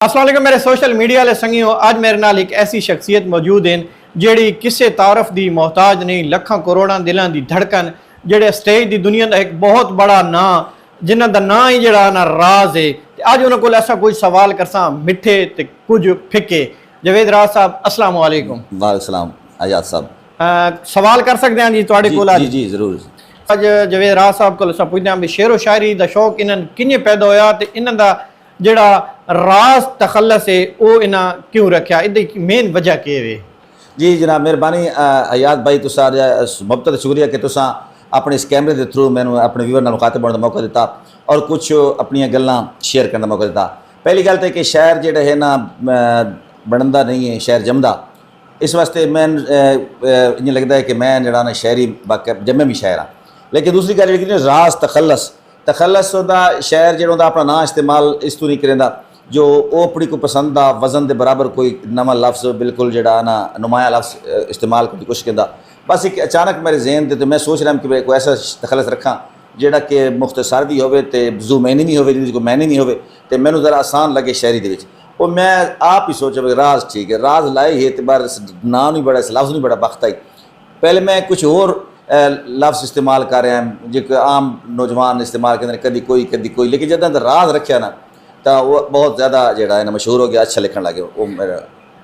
अस्सलाम वालेकुम मेरे सोशल मीडिया वाले संगियों, आज मेरे नाल एक ऐसी शख्सियत मौजूद हैं ਜਿਹੜੀ ਕਿਸੇ तारफ ਦੀ मोहताज नहीं, ਲੱਖਾਂ ਕਰੋੜਾਂ ਦਿਲਾਂ ਦੀ ਧੜਕਨ, ਜਿਹੜੇ ਸਟੇਜ ਦੀ ਦੁਨੀਆ ਦਾ ਇੱਕ ਬਹੁਤ ਬੜਾ ਨਾਂ, ਜਿਨ੍ਹਾਂ ਦਾ ਨਾਂ ਹੀ ਜਿਹੜਾ ਨਾ ਰਾਜ਼ ਹੈ। ਅੱਜ ਉਹਨਾਂ ਕੋਲ ਐਸਾ ਕੋਈ ਸਵਾਲ ਕਰਸਾਂ ਮਿੱਠੇ ਤੇ ਕੁਝ ਫਿੱਕੇ। ਜਵੇਦ ਰਾਜ਼ ਸਾਹਿਬ, अस्सलाम वालेकुम। वालेकुम सलाम आजाद साहब। सवाल कर सकते हैं जी तुहाडे कोल? जी जी जरूर। अज जवेद राज साहब को पुछते हैं भी शेरो शायरी का शौक इन्हें किन्ने पैदा होया ते इन्हां दा जेड़ा राज तखल्लस है वो इन्हां क्यों रखा, इहदी मेन वजह के वे? जी जनाब मेहरबानी अयाद भाई, तुसा मुबतद शुक्रिया कि तुसा अपने इस कैमरे के थ्रू मैंने अपने व्यूअर नाल मुखातब होने का मौका दिता और कुछ अपन गल्लां शेयर करने का मौका दिता। पहली गल तो कि शहर जिहड़ा है ना बनदा नहीं है, शहर जमदा। इस वास्ते मैं इ'यां लगता है कि मैं जरा ना शहरी बाकी जम्मे भी शहर हाँ। लेकिन दूसरी गल जी राज तखल्लस होंदा, शहर जो अपना नाम इस्तेमाल इस तू नहीं करेंदा जो वो अपनी कोई पसंद का वजन के बराबर कोई नवा लफ्ज़ बिल्कुल जरा ना नुमाया लफ्ज़ इस्तेमाल करने की कोशिश करता। बस एक अचानक मेरे जहन से तो मैं सोच रहा कि कोई ऐसा तखल्लस रखा जोड़ा कि मुख्तसर भी होवे ते जू मैनी भी होवे, कोई मैनी नहीं होवे तो मैनू ज़रा आसान लगे शहरी दे विच। और मैं आप ही सोचा भाई राज ठीक है, राज लाई है तो बार नाम नहीं बड़ा, इस लफ्ज़ नहीं बड़ा बख्त आई। पहले मैं कुछ और लफ्ज़ इस्तेमाल कर रहा हैं जो आम नौजवान इस्तेमाल करते कभी कोई, लेकिन जब राज रखा ना तो वो बहुत ज़्यादा जोड़ा है ना मशहूर हो गया, अच्छा लिखन लगे। वो मेरा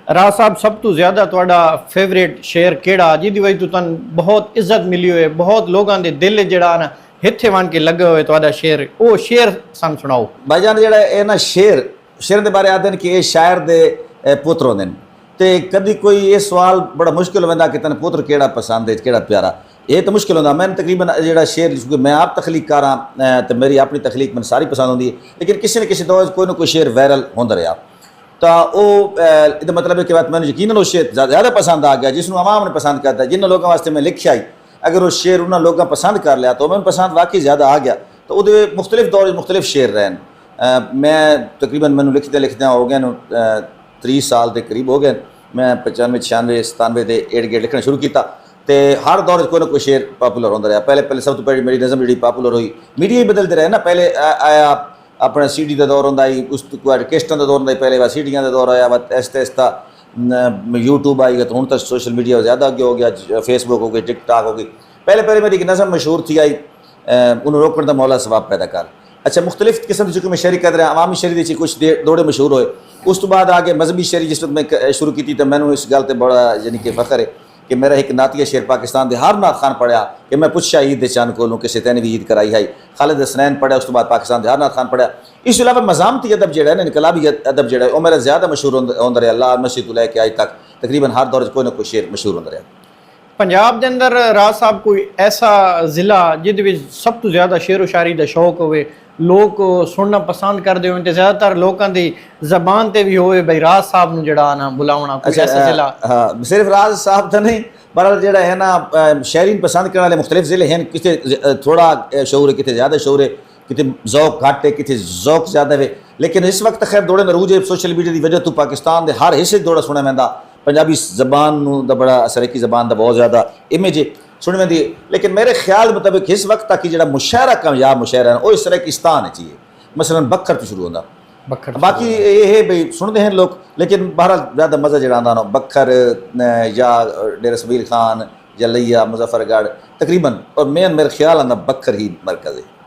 राज साहब सब तो ज़्यादा तुहाडा फेवरेट शेर केड़ा जिहदी वजह तो तुहानू बहुत इज्जत मिली हुए, बहुत लोगों के दिल जड़ा ना हिथे बन के लगे हुए तुहाडा शेर, वो शेर सन सुनाओ भाईजान। जड़ा है ना शेर के बारे आते हैं कि ये शायर दे पुत्र होंगे तो कभी कोई ये सवाल बड़ा मुश्किल होता कि तेन पुत्र केड़ा पसंद है, केड़ा प्यारा, ये तो मुश्किल होता। मैंने तकरीबन जो शेर मैं आप तखलीक कर रहा तो मेरी अपनी तखलीक मैंने सारी पसंद होती है, लेकिन किसी न किसी दौर कोई ना कोई शेर वायरल होता रहा तो वो मतलब है कि मैं यकीन वो शेर ज़्यादा पसंद आ गया जिसनों आवाम ने पसंद करता है। जिन्होंने लोगों वास्ते मैं लिखिया ही अगर वो शेर उन्होंने लोगों पसंद कर लिया तो मैं पसंद वाकई ज़्यादा आ गया। तो वो मुख्तलिफ दौर मुख्तलिफ शेर रहे। मैं तकरीबन मैंने लिखते हो गए 30 साल के करीब हो गए। मैं 95 96 97 के एड गेट लिखना शुरू किया तो हर दौर कोई ना कोई शेर पॉपूलर होता रहा। पहले सब तो पहले मेरी नज़म जी पॉपूलर हुई, मीडिया ही बदलते रहे ना। पहले आया अपना CD का दौर होंदा ही, उस कैस्टां का दौर होंदा ही, पहले बाद सीडियां का दौर आया, बाद ऐसा यूट्यूब आई गया तो हूँ तक सोशल मीडिया ज़्यादा अगे हो गया, फेसबुक हो गई, टिकटॉक हो गई। पहले मेरी एक नज़म मशहूर थी आई उन्होंने रोकने का मौला सवाब पैदा कर। अच्छा मुख्तलिफ किस्म की चूँकि मैं शेरी कर रहा, अवामी शेरी दी कुछ दौड़े मशहूर होए। उस तो बाद आगे मजहबी शेरी जिस वक्त मैं शुरू की तो मैंने इस गल से बड़ा यानी कि फखर है कि मेरा एक नातिया शेर पाकिस्तान के हर नात खान पढ़िया कि मैं पुछा ईद चंद को किसी तैन भी ईद कराई है, खालिद हसनैन पढ़िया, उस तो बाद पाकिस्तान के हर नात खान पढ़िया। इस अलावा मज़ामती अदब जो है ना, इनकलाबी अदब जो है वो मेरा ज़्यादा मशहूर होता रहा। लाल मस्जिद तो लैके आज तक तकरीबन हर दौर कोई ना कोई शेर मशहूर होता रहा। पंजाब के अंदर राज साहब कोई ऐसा ज़िला जिहदे सब तो ज़्यादा शेर व शायरी का शौक होवे, लोग सुनना पसंद करते हो, ज़्यादातर लोगों की जबान से भी होवे भाई राज साहब नूं जड़ा ना बुलावना? अच्छा ऐसा ज़िला? हाँ, सिर्फ राज साहब तो नहीं, बहरहाल जो है ना शायरीन पसंद करने वाले मुख्तलिफ ज़िले हैं। कितने थोड़ा शौर है, कितने ज़्यादा शौर है, कितने ज़ौक घट है, कितने ज़ौक ज़्यादा है। लेकिन इस वक्त खैर दौड़े मरूज है सोशल मीडिया की वजह तो पाकिस्तान के हर हिस्से दौड़ा सुने मैं पंजाबी जबान का बड़ा सराइकी जबान का बहुत ज़्यादा इमेज है सुने में दी। लेकिन मेरे ख्याल मुताबिक इस वक्त तक जो मुशायरा कामयाब मुशायरा है वो इस सराइकिस्तान है चाहिए, मसलन बखर तो शुरू होता बखर। बाकी ये है भाई सुनते हैं लोग, लेकिन बहरहाल ज़्यादा मज़ा जो आता ना बखर या डेरा सबीर खान या लिया मुजफ्फरगढ़ तकरीबन, और मेरे ख्याल आना बखर ही मरकज़ है।